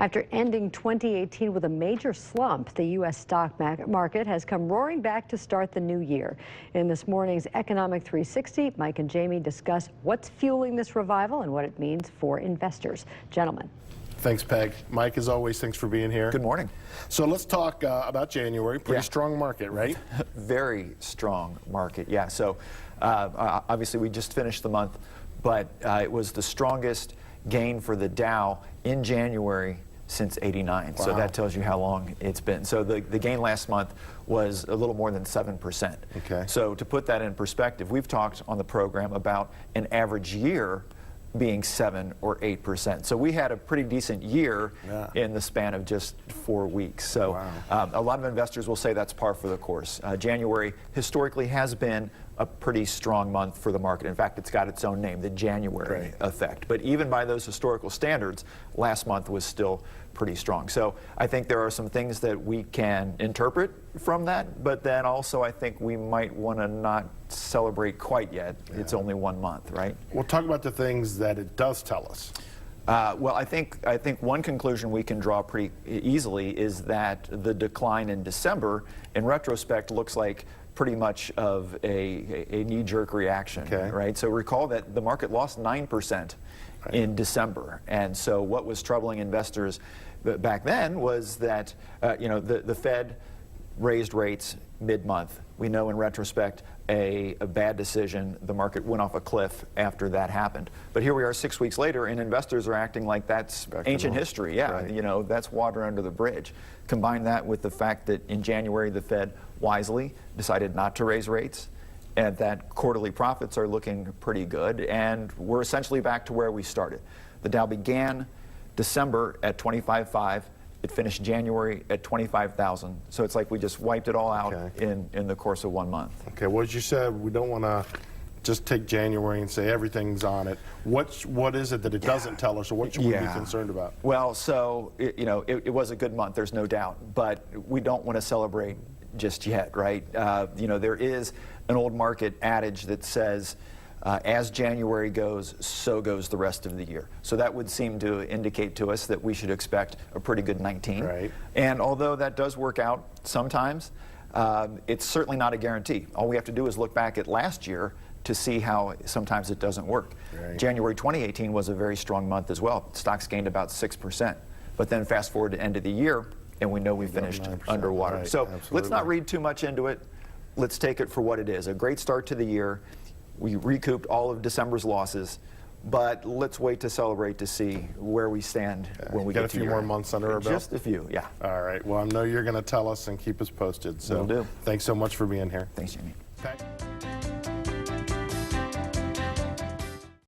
After ending 2018 with a major slump, the U.S. stock market has come roaring back to start the new year. In this morning's Economic 360, Mike and Jamie discuss what's fueling this revival and what it means for investors. Gentlemen. Thanks, Peg. Mike, as always, thanks for being here. Good morning. So let's talk about January. Pretty strong market, right? Very strong market, yeah. So obviously we just finished the month, but it was the strongest gain for the Dow in January since '89. Wow. So that tells you how long it's been. So the gain last month was a little more than 7%. Okay. So to put that in perspective, we've talked on the program about an average year being 7 or 8%. So we had a pretty decent year in the span of just 4 weeks. So a lot of investors will say that's par for the course. January historically has been a pretty strong month for the market. In fact, it's got its own name, the January effect. But even by those historical standards, last month was still pretty strong. So I think there are some things that we can interpret from that, but then also I think we might want to not celebrate quite yet. It's only 1 month, right? We'll talk about the things that it does tell us. Well, I think one conclusion we can draw pretty easily is that the decline in December, in retrospect, looks like pretty much of a knee-jerk reaction, right? So recall that the market lost 9% in December, and so what was troubling investors back then was that the Fed raised rates mid-month. We know in retrospect a bad decision. The market went off a cliff after that happened. But here we are 6 weeks later, and investors are acting like that's ancient history. Yeah, you know, that's water under the bridge. Combine that with the fact that in January the Fed wisely decided not to raise rates, and that quarterly profits are looking pretty good, and we're essentially back to where we started. The Dow began December at 25.5. It finished January at 25,000. So it's like we just wiped it all out in the course of 1 month. Okay, well, as you said, we don't want to just take January and say everything's on it. What is it that it doesn't tell us, or what should we be concerned about? Well, so it was a good month, there's no doubt, but we don't want to celebrate just yet, right? There is an old market adage that says, as January goes, so goes the rest of the year. So that would seem to indicate to us that we should expect a pretty good 19. Right. And although that does work out sometimes, it's certainly not a guarantee. All we have to do is look back at last year to see how sometimes it doesn't work. Right. January 2018 was a very strong month as well. Stocks gained about 6%. But then fast forward to end of the year, and we know we finished underwater. Right, so absolutely. Let's not read too much into it. Let's take it for what it is. A great start to the year. We recouped all of December's losses, but let's wait to celebrate to see where we stand when we get to a few more months under our belt. Just a few, yeah. All right. Well, I know you're going to tell us and keep us posted. So Will do. Thanks so much for being here. Thanks, Jimmy.